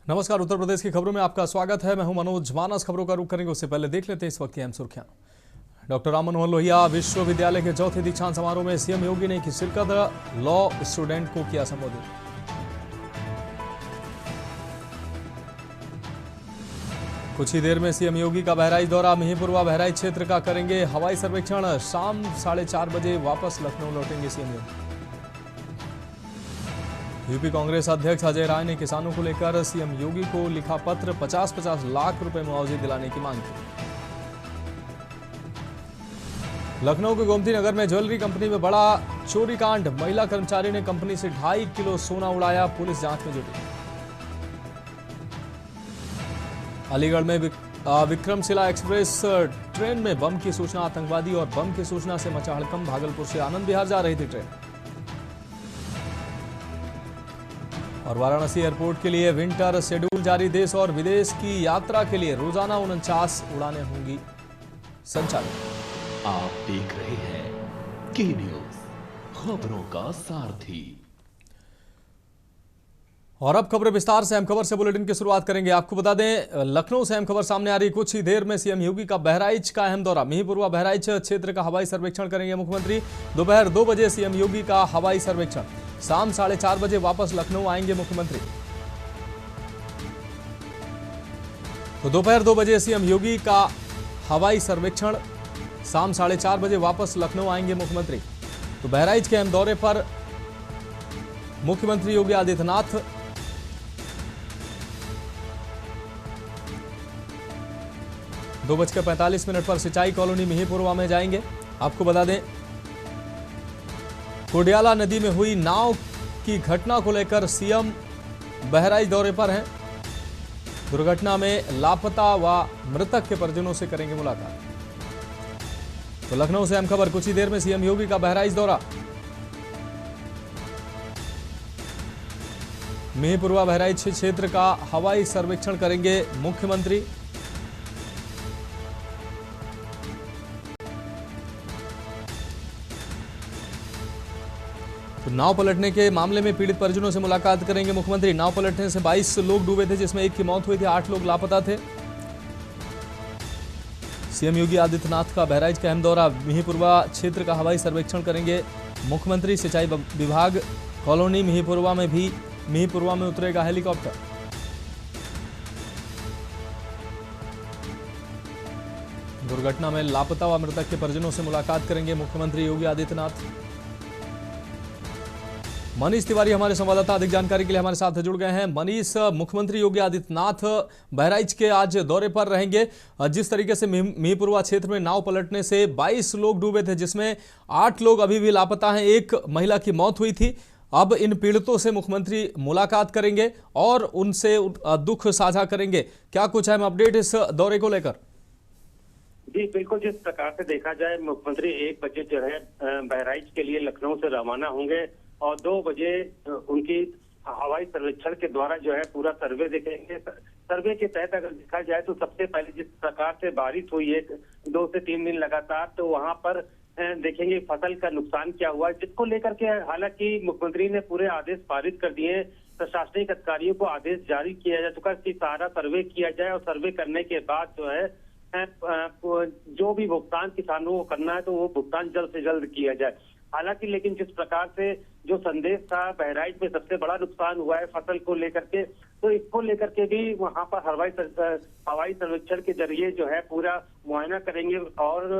नमस्कार। उत्तर प्रदेश की खबरों में आपका स्वागत है। मैं हूं मनोज। मानस खबरों का रुख करेंगे, उससे पहले देख लेते हैं इस वक्त की अहम सुर्खियां। डॉक्टर राम मनोहर लोहिया विश्वविद्यालय के चौथे दीक्षांत समारोह में सीएम योगी ने की शिरकत, लॉ स्टूडेंट को किया संबोधित। कुछ ही देर में सीएम योगी का बहराइच दौरा, मिहींपुरवा बहराइच क्षेत्र का करेंगे हवाई सर्वेक्षण। शाम 4:30 बजे वापस लखनऊ लौटेंगे सीएम योगी। यूपी कांग्रेस अध्यक्ष अजय राय ने किसानों को लेकर सीएम योगी को लिखा पत्र, 50-50 लाख रुपए मुआवजे दिलाने की मांग की। लखनऊ के गोमती नगर में ज्वेलरी कंपनी में बड़ा चोरी कांड, महिला कर्मचारी ने कंपनी से 2.5 किलो सोना उड़ाया, पुलिस जांच में जुटी। अलीगढ़ में विक्रमशिला एक्सप्रेस ट्रेन में बम की सूचना, आतंकवादी और बम की सूचना से मचा हड़कंप। भागलपुर से आनंद विहार जा रही थी ट्रेन। और वाराणसी एयरपोर्ट के लिए विंटर शेड्यूल जारी, देश और विदेश की यात्रा के लिए रोजाना 49 उड़ानें होंगी संचालित। आप देख रहे हैं के न्यूज, खबरों का सारथी। और अब खबरें विस्तार से। अहम खबर से बुलेटिन की शुरुआत करेंगे। आपको बता दें, लखनऊ से अहम खबर सामने आ रही। कुछ ही देर में सीएम योगी का बहराइच का अहम दौरा, मिहींपुरवा बहराइच क्षेत्र का हवाई सर्वेक्षण करेंगे मुख्यमंत्री। दोपहर 2 बजे सीएम योगी का हवाई सर्वेक्षण, शाम 4:30 बजे वापस लखनऊ आएंगे मुख्यमंत्री। तो दोपहर 2 बजे सीएम योगी का हवाई सर्वेक्षण, शाम 4:30 बजे वापस लखनऊ आएंगे मुख्यमंत्री। तो बहराइच के अहम दौरे पर मुख्यमंत्री योगी आदित्यनाथ 2:45 पर सिंचाई कॉलोनी मिहींपुरवा में जाएंगे। आपको बता दें, कोडियाला नदी में हुई नाव की घटना को लेकर सीएम बहराइच दौरे पर हैं। दुर्घटना में लापता व मृतक के परिजनों से करेंगे मुलाकात। तो लखनऊ से अहम खबर, कुछ ही देर में सीएम योगी का बहराइच दौरा, मिहींपुरवा बहराइच क्षेत्र का हवाई सर्वेक्षण करेंगे मुख्यमंत्री। तो नाव पलटने के मामले में पीड़ित परिजनों से मुलाकात करेंगे मुख्यमंत्री। नाव पलटने से 22 लोग डूबे थे, जिसमें 1 की मौत हुई थी, 8 लोग लापता थे। सीएम योगी आदित्यनाथ का बहराइच का अहम दौरा, मिहींपुरवा क्षेत्र का हवाई सर्वेक्षण करेंगे मुख्यमंत्री। सिंचाई विभाग कॉलोनी मिहींपुरवा में उतरेगा हेलीकॉप्टर। दुर्घटना में लापता व मृतक के परिजनों से मुलाकात करेंगे मुख्यमंत्री योगी आदित्यनाथ। मनीष तिवारी हमारे संवाददाता अधिक जानकारी के लिए हमारे साथ जुड़ गए हैं। मनीष, मुख्यमंत्री योगी आदित्यनाथ बहराइच के आज दौरे पर रहेंगे। जिस तरीके से मिहींपुरवा क्षेत्र में नाव पलटने से 22 लोग डूबे थे, जिसमें 8 लोग अभी भी लापता हैं, 1 महिला की मौत हुई थी। अब इन पीड़ितों से मुख्यमंत्री मुलाकात करेंगे और उनसे दुख साझा करेंगे। क्या कुछ अहम अपडेट इस दौरे को लेकर? जी बिल्कुल, जिस प्रकार से देखा जाए, मुख्यमंत्री 1 बजे जो है बहराइच के लिए लखनऊ से रवाना होंगे और 2 बजे उनकी हवाई सर्वेक्षण के द्वारा जो है पूरा सर्वे देखेंगे। सर्वे के तहत अगर देखा जाए तो सबसे पहले जिस प्रकार से बारिश हुई है 2 से 3 दिन लगातार, तो वहां पर देखेंगे फसल का नुकसान क्या हुआ, जिसको लेकर के हालांकि मुख्यमंत्री ने पूरे आदेश पारित कर दिए। प्रशासनिक अधिकारियों को आदेश जारी किया जा चुका है कि सारा सर्वे किया जाए और सर्वे करने के बाद जो है जो भी भुगतान किसानों को करना है तो वो भुगतान जल्द से जल्द किया जाए। हालांकि लेकिन जिस प्रकार से जो संदेश था, बहराइच में सबसे बड़ा नुकसान हुआ है फसल को लेकर के, तो इसको लेकर के भी वहां पर हवाई सर्वेक्षण के जरिए जो है पूरा मुआयना करेंगे और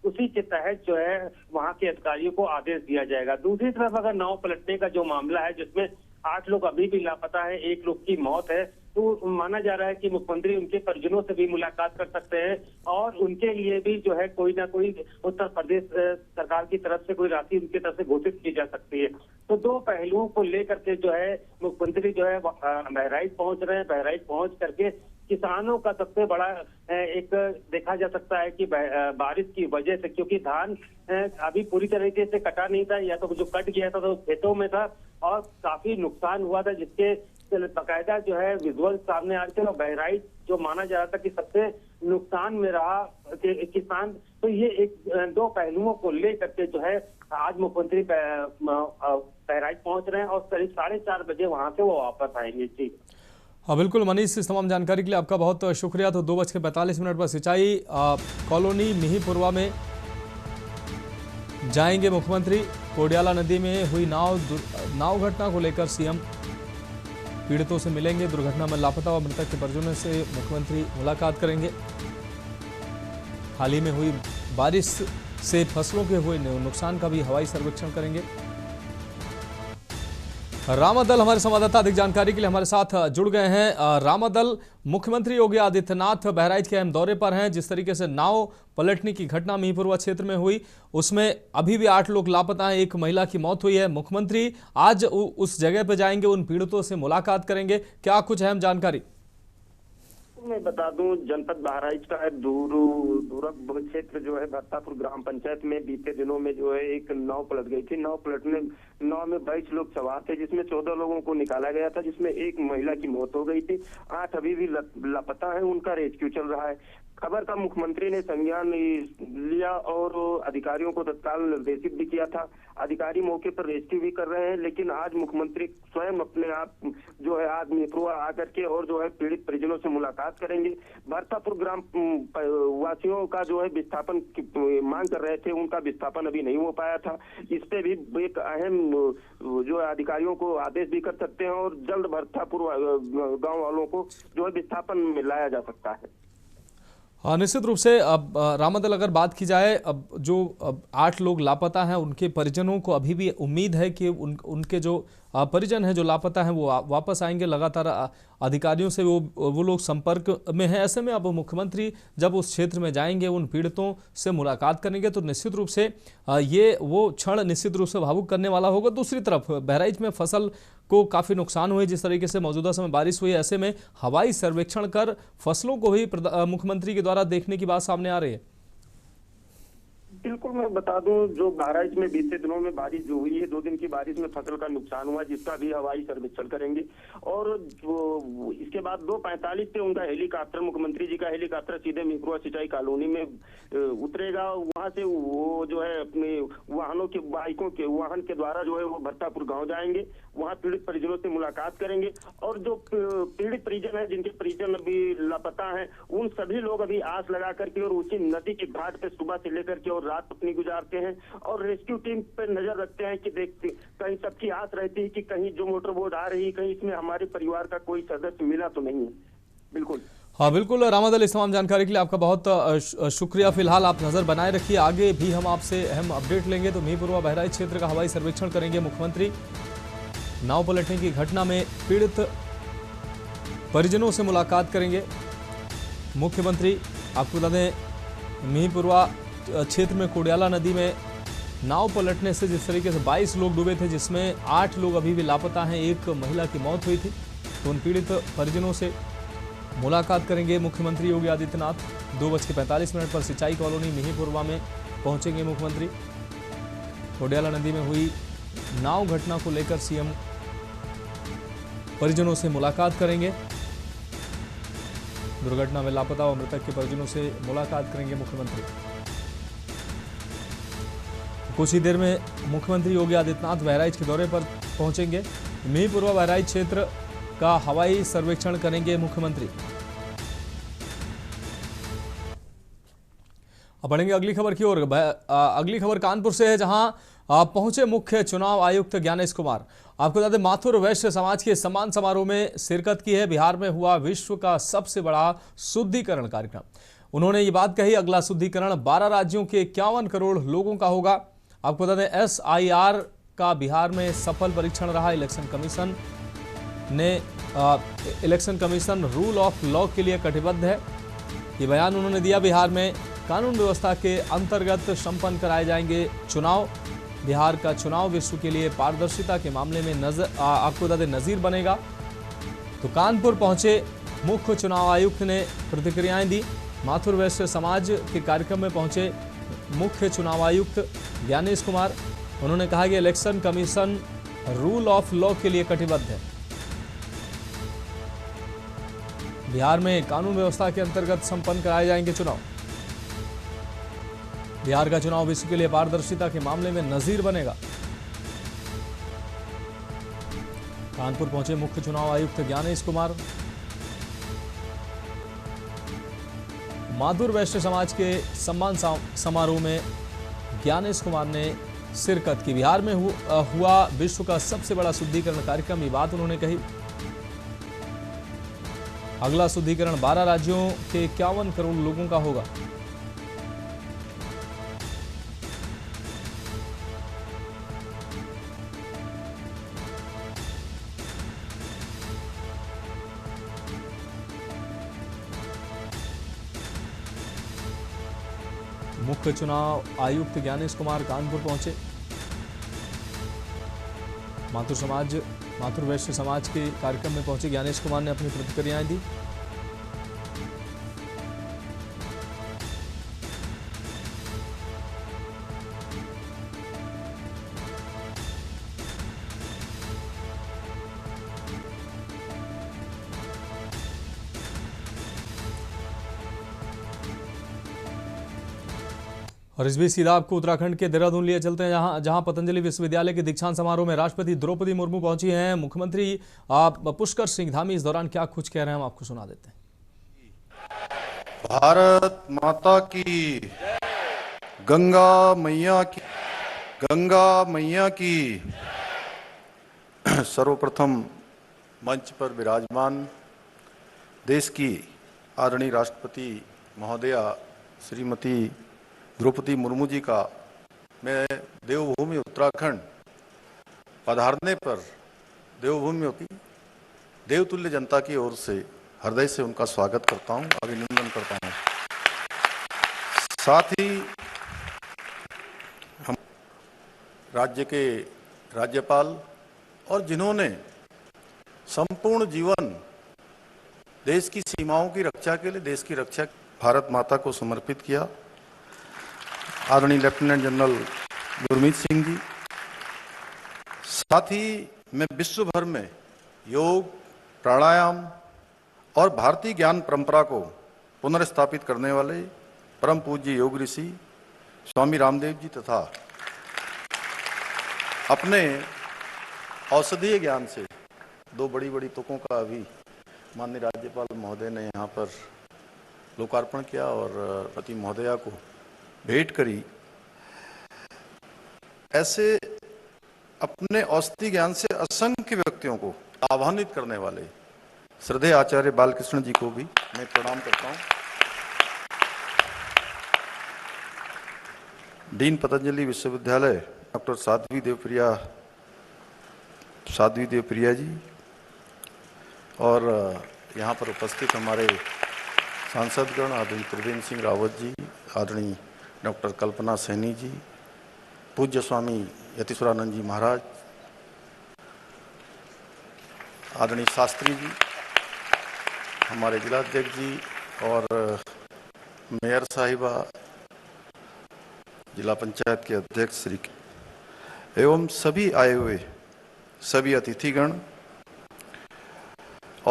उसी के तहत जो है वहां के अधिकारियों को आदेश दिया जाएगा। दूसरी तरफ अगर नाव पलटने का जो मामला है, जिसमें 8 लोग अभी भी लापता है, 1 लोग की मौत है, तो माना जा रहा है कि मुख्यमंत्री उनके परिजनों से भी मुलाकात कर सकते हैं और उनके लिए भी जो है कोई ना कोई उत्तर प्रदेश सरकार की तरफ से कोई राशि उनकी तरफ से घोषित की जा सकती है। तो 2 पहलुओं को लेकर के जो है मुख्यमंत्री जो है बहराइच पहुंच रहे हैं। बहराइच पहुंच करके किसानों का सबसे बड़ा एक देखा जा सकता है कि बारिश की वजह से, क्योंकि धान अभी पूरी तरीके से कटा नहीं था, या तो जो कट गया था तो खेतों में था और काफी नुकसान हुआ था, जिसके बाकायदा जो है विजुअल सामने आ रहे थे। और बहराइच जो माना जा रहा था कि सबसे नुकसान में रहा किसान, तो ये 2 पहलुओं को लेकर के जो है आज मुख्यमंत्री बहराइच पहुंच रहे हैं और करीब 4:30 बजे वहां से वो वापस आएंगे। जी हाँ बिल्कुल मनीष, इस तमाम जानकारी के लिए आपका बहुत शुक्रिया। तो 2:45 पर सिंचाई कॉलोनी मिहीपुरवा में जाएंगे मुख्यमंत्री। कोडियाला नदी में हुई नाव घटना को लेकर सीएम पीड़ितों से मिलेंगे। दुर्घटना में लापता व मृतक के परिजनों से मुख्यमंत्री मुलाकात करेंगे। हाल ही में हुई बारिश से फसलों के हुए नुकसान का भी हवाई सर्वेक्षण करेंगे। रामादल हमारे संवाददाता अधिक जानकारी के लिए हमारे साथ जुड़ गए हैं। रामादल, मुख्यमंत्री योगी आदित्यनाथ बहराइच के अहम दौरे पर हैं। जिस तरीके से नाव पलटने की घटना मिहीपुरवा क्षेत्र में हुई, उसमें अभी भी 8 लोग लापता हैं, एक महिला की मौत हुई है। मुख्यमंत्री आज उस जगह पर जाएंगे, उन पीड़ितों से मुलाकात करेंगे। क्या कुछ अहम जानकारी? मैं बता दूं, जनपद बहराइच का है दूरस्थ क्षेत्र जो है भत्तापुर ग्राम पंचायत में बीते दिनों में जो है एक नाव पलट गई थी। नाव में 22 लोग सवार थे, जिसमें 14 लोगों को निकाला गया था, जिसमें एक महिला की मौत हो गई थी। 8 अभी भी लापता है, उनका रेस्क्यू चल रहा है। खबर का मुख्यमंत्री ने संज्ञान लिया और अधिकारियों को तत्काल निर्देशित भी किया था। अधिकारी मौके पर रेस्क्यू भी कर रहे हैं, लेकिन आज मुख्यमंत्री स्वयं अपने आप जो है आज मिहीपुरवा आकर के और जो है पीड़ित परिजनों से मुलाकात करेंगे। भरतापुर ग्राम वासियों का जो है विस्थापन मांग कर रहे थे, उनका विस्थापन अभी नहीं हो पाया था। इस पे भी एक अहम जो है अधिकारियों को आदेश भी कर सकते हैं और जल्द भरतापुर गाँव वालों को जो है विस्थापन में लाया जा सकता है। हाँ निश्चित रूप से। अब रामादल, अगर बात की जाए, अब जो 8 लोग लापता हैं, उनके परिजनों को अभी भी उम्मीद है कि उनके जो परिजन हैं जो लापता हैं वो वापस आएंगे। लगातार अधिकारियों से वो लोग संपर्क में हैं। ऐसे में अब मुख्यमंत्री जब उस क्षेत्र में जाएंगे, उन पीड़ितों से मुलाकात करेंगे, तो निश्चित रूप से ये वो क्षण निश्चित रूप से भावुक करने वाला होगा। दूसरी तरफ बहराइच में फसल को काफ़ी नुकसान हुए, जिस तरीके से मौजूदा समय बारिश हुई, ऐसे में हवाई सर्वेक्षण कर फसलों को भी मुख्यमंत्री के द्वारा देखने की बात सामने आ रही है। बिल्कुल, मैं बता दूं, जो बहराइच में बीते दिनों में बारिश जो हुई है, 2 दिन की बारिश में फसल का नुकसान हुआ, जिसका भी हवाई सर्वेक्षण करेंगे। और इसके बाद 2:45 पे उनका हेलीकॉप्टर, मुख्यमंत्री जी का हेलीकॉप्टर सीधे मिहीपुरवा सिंचाई कॉलोनी में उतरेगा। वहां से वो जो है अपने वाहनों के वाहन के द्वारा जो है वो भत्तापुर गाँव जाएंगे। वहाँ पीड़ित परिजनों से मुलाकात करेंगे और जो पीड़ित परिजन है, जिनके परिजन अभी लापता हैं, उन सभी लोग अभी आस लगा करके और उसी नदी के घाट पे सुबह से लेकर के और रात अपनी गुजारते हैं और रेस्क्यू टीम पे नजर रखते हैं कि देखते कहीं सबकी आस रहती है कि कहीं जो मोटर बोट आ रही है, कहीं इसमें हमारे परिवार का कोई सदस्य मिला तो नहीं है। बिल्कुल, हाँ बिल्कुल रामादल, इस तमाम जानकारी के लिए आपका बहुत शुक्रिया। फिलहाल आप नज़र बनाए रखिए, आगे भी हम आपसे अहम अपडेट लेंगे। तो मिहीपुरवा बहराइच क्षेत्र का हवाई सर्वेक्षण करेंगे मुख्यमंत्री। नाव पलटने की घटना में पीड़ित परिजनों से मुलाकात करेंगे मुख्यमंत्री। आपको बता दें, मिहीपुरवा क्षेत्र में कोडियाला नदी में नाव पलटने से जिस तरीके से 22 लोग डूबे थे, जिसमें 8 लोग अभी भी लापता हैं, एक महिला की मौत हुई थी। तो उन पीड़ित परिजनों से मुलाकात करेंगे मुख्यमंत्री योगी आदित्यनाथ। 2:45 पर सिंचाई कॉलोनी मिहीपुरवा में पहुंचेंगे मुख्यमंत्री। कोडियाला नदी में हुई नाव घटना को लेकर सीएम परिजनों से मुलाकात करेंगे। दुर्घटना में लापता व मृतक के परिजनों से मुलाकात करेंगे मुख्यमंत्री। कुछ ही देर में मुख्यमंत्री योगी आदित्यनाथ बहराइच के दौरे पर पहुंचेंगे। मिहीपुरवा बहराइच क्षेत्र का हवाई सर्वेक्षण करेंगे मुख्यमंत्री। अब बढ़ेंगे अगली खबर की ओर। अगली खबर कानपुर से है, जहां पहुंचे मुख्य चुनाव आयुक्त ज्ञानेश कुमार। आपको बता दें, माथुर वैश्य समाज के सम्मान समारोह में शिरकत की है। बिहार में हुआ विश्व का सबसे बड़ा शुद्धिकरण कार्यक्रम। उन्होंने ये बात कही, अगला शुद्धिकरण 12 राज्यों के 51 करोड़ लोगों का होगा। आपको बता दें, SIR का बिहार में सफल परीक्षण रहा। Election commission rule of law के लिए कटिबद्ध है। ये बयान उन्होंने दिया। बिहार में कानून व्यवस्था के अंतर्गत संपन्न कराए जाएंगे चुनाव। बिहार का चुनाव विश्व के लिए पारदर्शिता के मामले में आपको बता दें नजीर बनेगा। तो कानपुर पहुंचे मुख्य चुनाव आयुक्त ने प्रतिक्रियाएं दी। माथुर वैश्य समाज के कार्यक्रम में पहुंचे मुख्य चुनाव आयुक्त ज्ञानेश कुमार। उन्होंने कहा कि election commission rule of law के लिए कटिबद्ध है। बिहार में कानून व्यवस्था के अंतर्गत संपन्न कराए जाएंगे चुनाव। बिहार का चुनाव विश्व के लिए पारदर्शिता के मामले में नजीर बनेगा। कानपुर पहुंचे मुख्य चुनाव आयुक्त ज्ञानेश कुमार। माथुर वैश्य समाज के सम्मान समारोह में ज्ञानेश कुमार ने शिरकत की। बिहार में हुआ विश्व का सबसे बड़ा शुद्धिकरण कार्यक्रम, ये बात उन्होंने कही। अगला शुद्धिकरण 12 राज्यों के 51 करोड़ लोगों का होगा। मुख्य चुनाव आयुक्त ज्ञानेश कुमार कानपुर पहुंचे। माथुर वैश्य समाज के कार्यक्रम में पहुंचे ज्ञानेश कुमार ने अपनी प्रतिक्रियाएं दी। और इस बीच सीधा आपको उत्तराखंड के देहरादून लिए चलते हैं, जहां पतंजलि विश्वविद्यालय के दीक्षांत समारोह में राष्ट्रपति द्रौपदी मुर्मू पहुंची हैं। मुख्यमंत्री पुष्कर सिंह धामी इस दौरान क्या कुछ कह रहे हैं, हम आपको सुना देते हैं। भारत माता की, गंगा मैया की। सर्वप्रथम मंच पर विराजमान देश की आदरणीय राष्ट्रपति महोदया श्रीमती द्रौपदी मुर्मू जी का मैं देवभूमि उत्तराखंड पधारने पर देवभूमि की देवतुल्य जनता की ओर से हृदय से उनका स्वागत करता हूं, अभिनंदन करता हूं। साथ ही हम राज्य के राज्यपाल और जिन्होंने संपूर्ण जीवन देश की सीमाओं की रक्षा के लिए, देश की रक्षा भारत माता को समर्पित किया, आदरणीय लेफ्टिनेंट जनरल गुरमीत सिंह जी। साथ ही मैं विश्व भर में योग, प्राणायाम और भारतीय ज्ञान परंपरा को पुनर्स्थापित करने वाले परम पूज्य योग ऋषि स्वामी रामदेव जी तथा अपने औषधीय ज्ञान से दो बड़ी बड़ी तुकों का अभी माननीय राज्यपाल महोदय ने यहाँ पर लोकार्पण किया और राष्ट्रपति महोदया को भेंट करी। ऐसे अपने औषधि ज्ञान से असंख्य व्यक्तियों को आह्वानित करने वाले श्रद्धेय आचार्य बालकृष्ण जी को भी मैं प्रणाम करता हूं। डीन पतंजलि विश्वविद्यालय डॉक्टर साध्वी देवप्रिया जी और यहाँ पर उपस्थित हमारे सांसदगण आदरणीय त्रिवेंद्र सिंह रावत जी, आदरणीय डॉक्टर कल्पना सैनी जी, पूज्य स्वामी यतीश्वरानंद जी महाराज, आदरणीय शास्त्री जी, हमारे जिलाध्यक्ष जी और मेयर साहिबा, जिला पंचायत के अध्यक्ष श्री एवं सभी आए हुए सभी अतिथिगण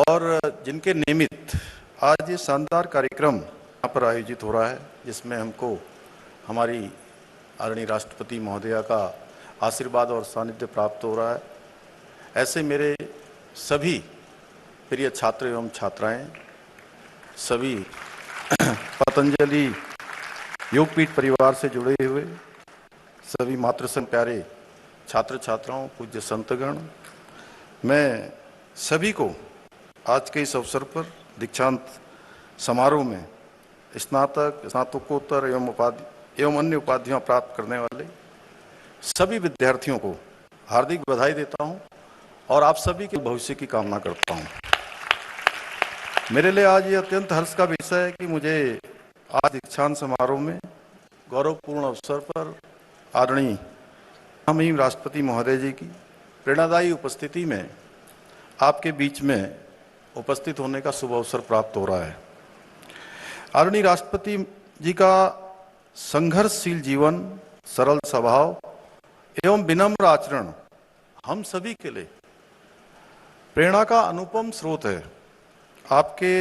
और जिनके निमित्त आज ये शानदार कार्यक्रम यहाँ पर आयोजित हो रहा है, जिसमें हमको हमारी आदरणीय राष्ट्रपति महोदया का आशीर्वाद और सानिध्य प्राप्त हो रहा है। ऐसे मेरे सभी प्रिय छात्र एवं छात्राएं, सभी पतंजलि योगपीठ परिवार से जुड़े हुए सभी मातृसंघ प्यारे छात्र छात्राओं, पूज्य संतगण, मैं सभी को आज के इस अवसर पर दीक्षांत समारोह में स्नातक, स्नातकोत्तर एवं अन्य उपाधियां प्राप्त करने वाले सभी विद्यार्थियों को हार्दिक बधाई देता हूं और आप सभी के भविष्य की कामना करता हूं। मेरे लिए आज ये अत्यंत हर्ष का विषय है कि मुझे आज दीक्षांत समारोह में गौरवपूर्ण अवसर पर आदरणीय हम राष्ट्रपति महोदय जी की प्रेरणादायी उपस्थिति में आपके बीच में उपस्थित होने का शुभ अवसर प्राप्त हो रहा है। आदरणीय राष्ट्रपति जी का संघर्षशील जीवन, सरल स्वभाव एवं विनम्र आचरण हम सभी के लिए प्रेरणा का अनुपम स्रोत है। आपके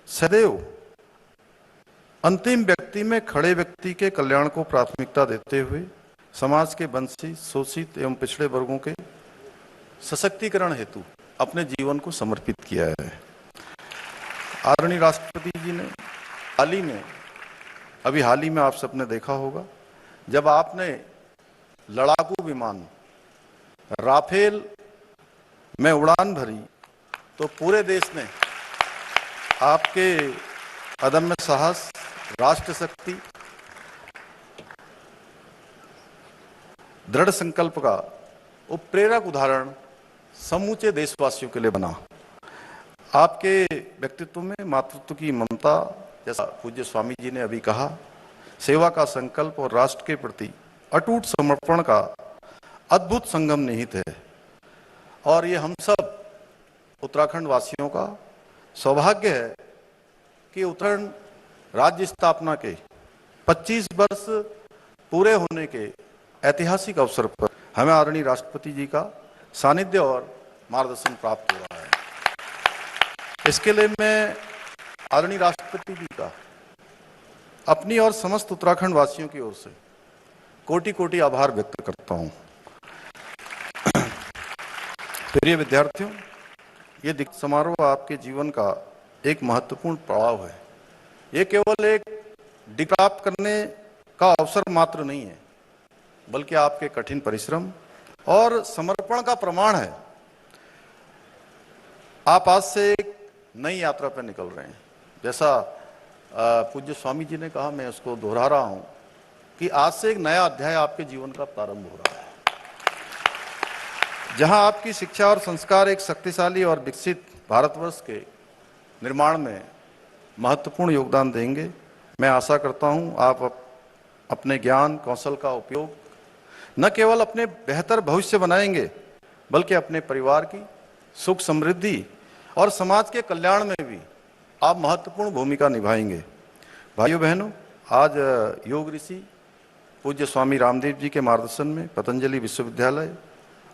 सदैव अंतिम व्यक्ति में खड़े व्यक्ति के कल्याण को प्राथमिकता देते हुए समाज के वंचित, शोषित एवं पिछड़े वर्गों के सशक्तिकरण हेतु अपने जीवन को समर्पित किया है। आदरणीय राष्ट्रपति जी ने हाल ही में अभी हाल ही में आप सबने देखा होगा, जब आपने लड़ाकू विमान राफेल में उड़ान भरी तो पूरे देश ने आपके अदम्य साहस, राष्ट्र शक्ति, दृढ़ संकल्प का उत्प्रेरक उदाहरण समूचे देशवासियों के लिए बना। आपके व्यक्तित्व में मातृत्व की ममता, जैसा पूज्य स्वामी जी ने अभी कहा, सेवा का संकल्प और राष्ट्र के प्रति अटूट समर्पण का अद्भुत संगम निहित है। और ये हम सब उत्तराखंड वासियों का सौभाग्य है कि उत्तराखंड राज्य स्थापना के 25 वर्ष पूरे होने के ऐतिहासिक अवसर पर हमें आदरणीय राष्ट्रपति जी का सानिध्य और मार्गदर्शन प्राप्त हो रहा है। इसके लिए मैं आदरणीय राष्ट्रपति जी का अपनी और समस्त उत्तराखंड वासियों की ओर से कोटि कोटि आभार व्यक्त करता हूं। प्रिय विद्यार्थियों, ये दीक्षांत समारोह आपके जीवन का एक महत्वपूर्ण पड़ाव है। ये केवल एक डिग्री प्राप्त करने का अवसर मात्र नहीं है, बल्कि आपके कठिन परिश्रम और समर्पण का प्रमाण है। आप आज से एक नई यात्रा पर निकल रहे हैं। जैसा पूज्य स्वामी जी ने कहा, मैं उसको दोहरा रहा हूं कि आज से एक नया अध्याय आपके जीवन का प्रारंभ हो रहा है, जहां आपकी शिक्षा और संस्कार एक शक्तिशाली और विकसित भारतवर्ष के निर्माण में महत्वपूर्ण योगदान देंगे। मैं आशा करता हूं आप अपने ज्ञान कौशल का उपयोग न केवल अपने बेहतर भविष्य बनाएंगे, बल्कि अपने परिवार की सुख समृद्धि और समाज के कल्याण में भी आप महत्वपूर्ण भूमिका निभाएंगे। भाइयों बहनों, आज योग ऋषि पूज्य स्वामी रामदेव जी के मार्गदर्शन में पतंजलि विश्वविद्यालय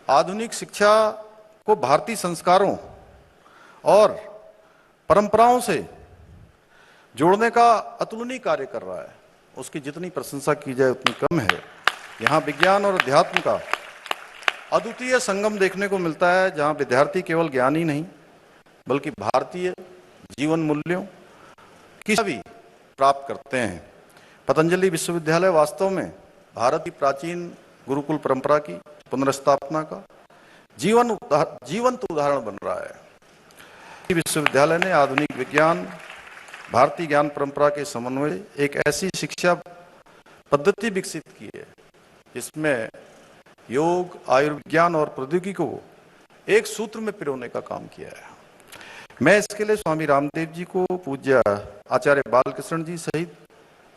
आधुनिक शिक्षा को भारतीय संस्कारों और परंपराओं से जोड़ने का अतुलनीय कार्य कर रहा है। उसकी जितनी प्रशंसा की जाए उतनी कम है। यहाँ विज्ञान और अध्यात्म का अद्वितीय संगम देखने को मिलता है, जहाँ विद्यार्थी केवल ज्ञान ही नहीं बल्कि भारतीय जीवन मूल्यों की भी प्राप्त करते हैं। पतंजलि विश्वविद्यालय वास्तव में भारत की प्राचीन गुरुकुल परंपरा की पुनर्स्थापना का जीवंत उदाहरण बन रहा है। विश्वविद्यालय ने आधुनिक विज्ञान, भारतीय ज्ञान परंपरा के समन्वय एक ऐसी शिक्षा पद्धति विकसित की है जिसमें योग, आयुर्विज्ञान और प्रौद्योगिकी को एक सूत्र में पिरोने का काम किया है। मैं इसके लिए स्वामी रामदेव जी को, पूज्य आचार्य बालकृष्ण जी सहित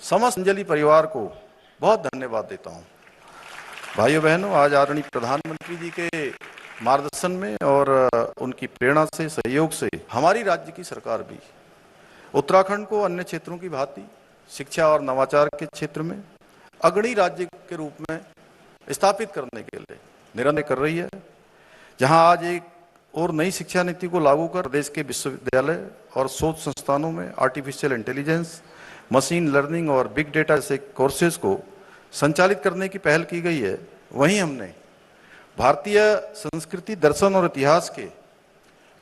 समस्त पतंजलि परिवार को बहुत धन्यवाद देता हूं। भाइयों बहनों, आज आदरणीय प्रधानमंत्री जी के मार्गदर्शन में और उनकी प्रेरणा से, सहयोग से हमारी राज्य की सरकार भी उत्तराखंड को अन्य क्षेत्रों की भांति शिक्षा और नवाचार के क्षेत्र में अग्रणी राज्य के रूप में स्थापित करने के लिए निरंतर कर रही है। जहां आज एक और नई शिक्षा नीति को लागू कर देश के विश्वविद्यालय और शोध संस्थानों में आर्टिफिशियल इंटेलिजेंस, मशीन लर्निंग और बिग डेटा जैसे कोर्सेज को संचालित करने की पहल की गई है, वहीं हमने भारतीय संस्कृति, दर्शन और इतिहास के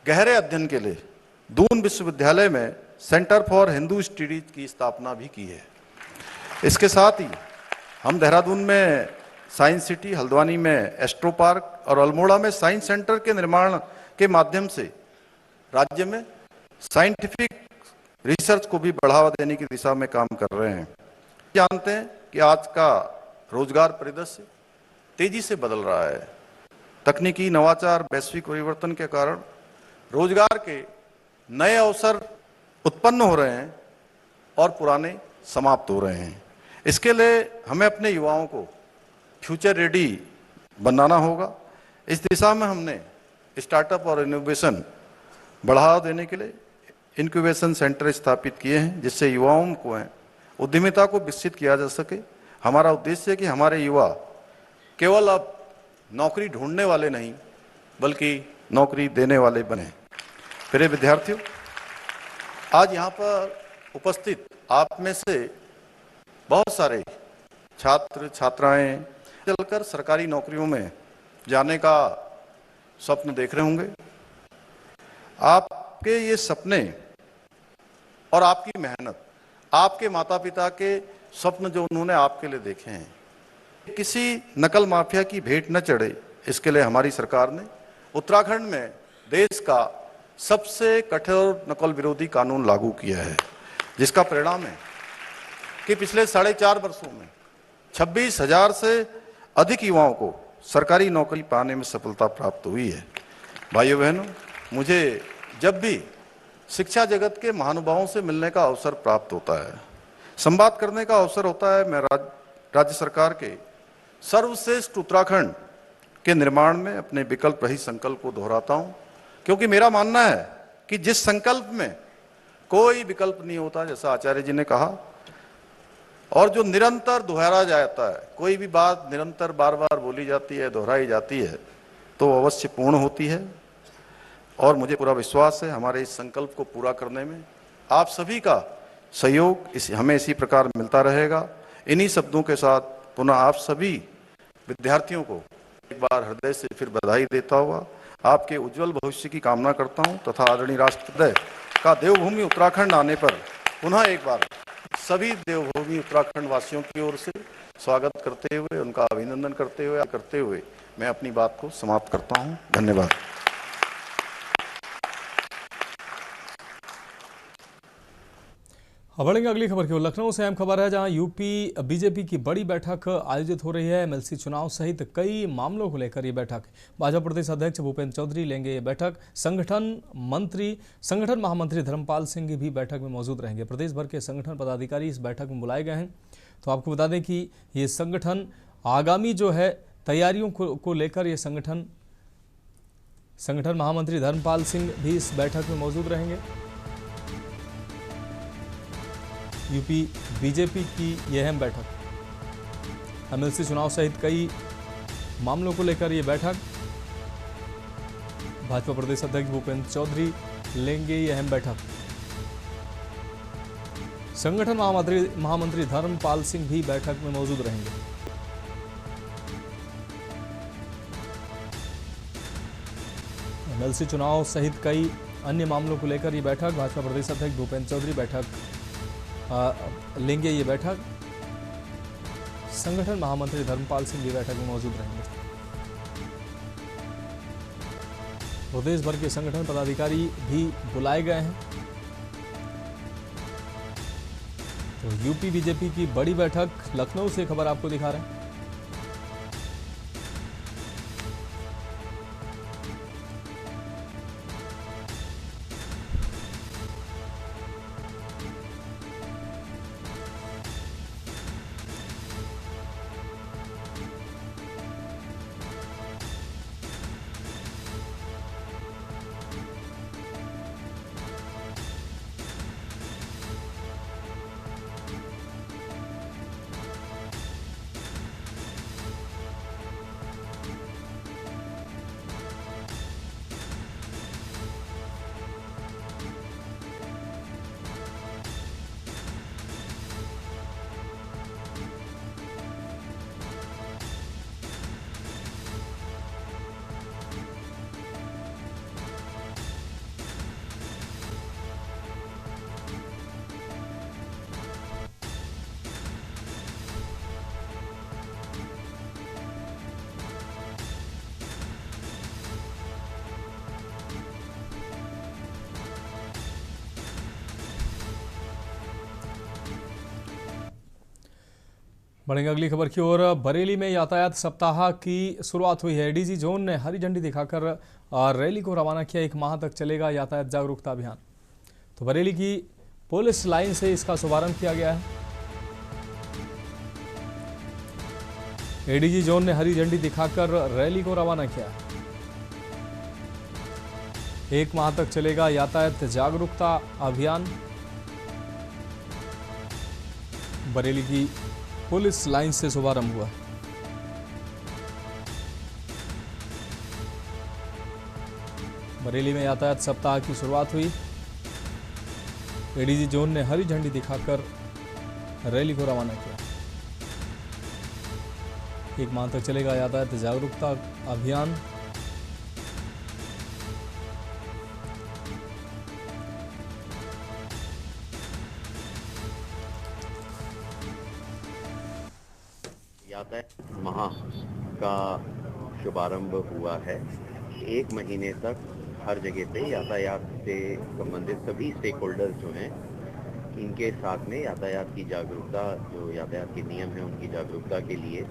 गहरे अध्ययन के लिए दून विश्वविद्यालय में सेंटर फॉर हिंदू स्टडीज की स्थापना भी की है। इसके साथ ही हम देहरादून में साइंस सिटी, हल्द्वानी में एस्ट्रो पार्क और अल्मोड़ा में साइंस सेंटर के निर्माण के माध्यम से राज्य में साइंटिफिक रिसर्च को भी बढ़ावा देने की दिशा में काम कर रहे हैं। जानते हैं कि आज का रोजगार परिदृश्य तेजी से बदल रहा है। तकनीकी नवाचार, वैश्विक परिवर्तन के कारण रोजगार के नए अवसर उत्पन्न हो रहे हैं और पुराने समाप्त हो रहे हैं। इसके लिए हमें अपने युवाओं को फ्यूचर रेडी बनाना होगा। इस दिशा में हमने स्टार्टअप और इनोवेशन बढ़ावा देने के लिए इंक्यूबेशन सेंटर स्थापित किए हैं, जिससे युवाओं को उद्यमिता को विकसित किया जा सके। हमारा उद्देश्य है कि हमारे युवा केवल अब नौकरी ढूंढने वाले नहीं बल्कि नौकरी देने वाले बने। प्रिय विद्यार्थियों, आज यहाँ पर उपस्थित आप में से बहुत सारे छात्र छात्राएं चलकर सरकारी नौकरियों में जाने का स्वप्न देख रहे होंगे। आपके ये सपने और आपकी मेहनत आपके माता पिता के स्वप्न जो उन्होंने आपके लिए देखे हैं, किसी नकल माफिया की भेंट न चढ़े, इसके लिए हमारी सरकार ने उत्तराखंड में देश का सबसे कठोर नकल विरोधी कानून लागू किया है, जिसका परिणाम है कि पिछले 4.5 वर्षों में 26,000 से अधिक युवाओं को सरकारी नौकरी पाने में सफलता प्राप्त हुई है। भाइयों बहनों, मुझे जब भी शिक्षा जगत के महानुभावों से मिलने का अवसर प्राप्त होता है, संवाद करने का अवसर होता है, मैं राज्य सरकार के सर्वश्रेष्ठ उत्तराखंड के निर्माण में अपने विकल्प रहित संकल्प को दोहराता हूं, क्योंकि मेरा मानना है कि जिस संकल्प में कोई विकल्प नहीं होता, जैसा आचार्य जी ने कहा, और जो निरंतर दोहराया जाता है, कोई भी बात निरंतर बार बार बोली जाती है, दोहराई जाती है, तो अवश्य पूर्ण होती है। और मुझे पूरा विश्वास है हमारे इस संकल्प को पूरा करने में आप सभी का सहयोग हमें इसी प्रकार मिलता रहेगा। इन्हीं शब्दों के साथ पुनः आप सभी विद्यार्थियों को एक बार हृदय से फिर बधाई देता हुआ आपके उज्जवल भविष्य की कामना करता हूं, तथा आदरणीय राष्ट्रपति का देवभूमि उत्तराखंड आने पर पुनः एक बार सभी देवभूमि उत्तराखंड वासियों की ओर से स्वागत करते हुए, उनका अभिनंदन करते हुए मैं अपनी बात को समाप्त करता हूं। धन्यवाद। अब बढ़ेंगे अगली खबर की ओर। लखनऊ से अहम खबर है, जहां यूपी बीजेपी की बड़ी बैठक आयोजित हो रही है। एमएलसी चुनाव सहित कई मामलों को लेकर ये बैठक भाजपा प्रदेश अध्यक्ष भूपेंद्र चौधरी लेंगे ये बैठक। संगठन महामंत्री धर्मपाल सिंह भी बैठक में मौजूद रहेंगे। प्रदेश भर के संगठन पदाधिकारी इस बैठक में बुलाए गए हैं। तो आपको बता दें कि ये संगठन आगामी जो है तैयारियों को लेकर ये संगठन महामंत्री धर्मपाल सिंह भी इस बैठक में मौजूद रहेंगे। यूपी बीजेपी की यह अहम बैठक, एमएलसी चुनाव सहित कई मामलों को लेकर यह बैठक भाजपा प्रदेश अध्यक्ष भूपेंद्र चौधरी लेंगे यह अहम बैठक। संगठन महामंत्री धर्मपाल सिंह भी बैठक में मौजूद रहेंगे। एमएलसी चुनाव सहित कई अन्य मामलों को लेकर यह बैठक भाजपा प्रदेश अध्यक्ष भूपेंद्र चौधरी लेंगे ये बैठक। संगठन महामंत्री धर्मपाल सिंह भी बैठक में मौजूद रहेंगे। प्रदेश भर के संगठन पदाधिकारी भी बुलाए गए हैं। तो यूपी बीजेपी की बड़ी बैठक, लखनऊ से खबर आपको दिखा रहे हैं। बढ़ेंगे अगली खबर की ओर। बरेली में यातायात सप्ताह की शुरुआत हुई है। एडीजी जोन ने हरी झंडी दिखाकर रैली को रवाना किया। 1 माह तक चलेगा यातायात जागरूकता अभियान। तो बरेली की पुलिस लाइन से इसका शुभारंभ किया गया है। एडीजी जोन ने हरी झंडी दिखाकर रैली को रवाना किया। 1 माह तक चलेगा यातायात जागरूकता अभियान। बरेली की पुलिस लाइन से शुभारंभ हुआ। बरेली में यातायात सप्ताह की शुरुआत हुई। एडीजी जोन ने हरी झंडी दिखाकर रैली को रवाना किया। 1 माह तक चलेगा यातायात जागरूकता अभियान। यातायात माह का शुभारंभ हुआ है। 1 महीने तक हर जगह पे यातायात से संबंधित सभी स्टेक होल्डर्स जो हैं, इनके साथ में यातायात की जागरूकता, जो यातायात के नियम हैं उनकी जागरूकता के लिए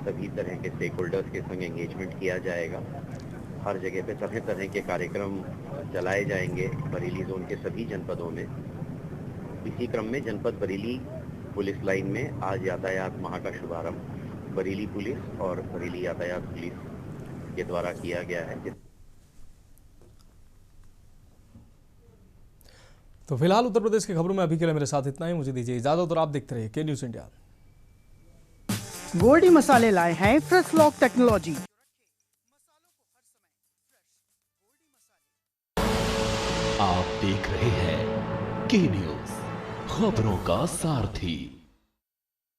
सभी तरह के स्टेक होल्डर्स के संग एंगेजमेंट किया जाएगा। हर जगह पे तरह तरह के कार्यक्रम चलाए जाएंगे बरेली जोन के सभी जनपदों में। इसी क्रम में जनपद बरेली पुलिस लाइन में आज यातायात माह का शुभारंभ बरेली पुलिस और बरेली यातायात पुलिस के द्वारा किया गया है। तो फिलहाल उत्तर प्रदेश की खबरों में अभी के लिए मेरे साथ इतना ही। मुझे दीजिए इजाजत और आप देखते रहिए के न्यूज़ इंडिया। गोल्डी मसाले लाए हैं फ्रेश लॉक टेक्नोलॉजी। आप देख रहे हैं के न्यूज़, खबरों का सारथी।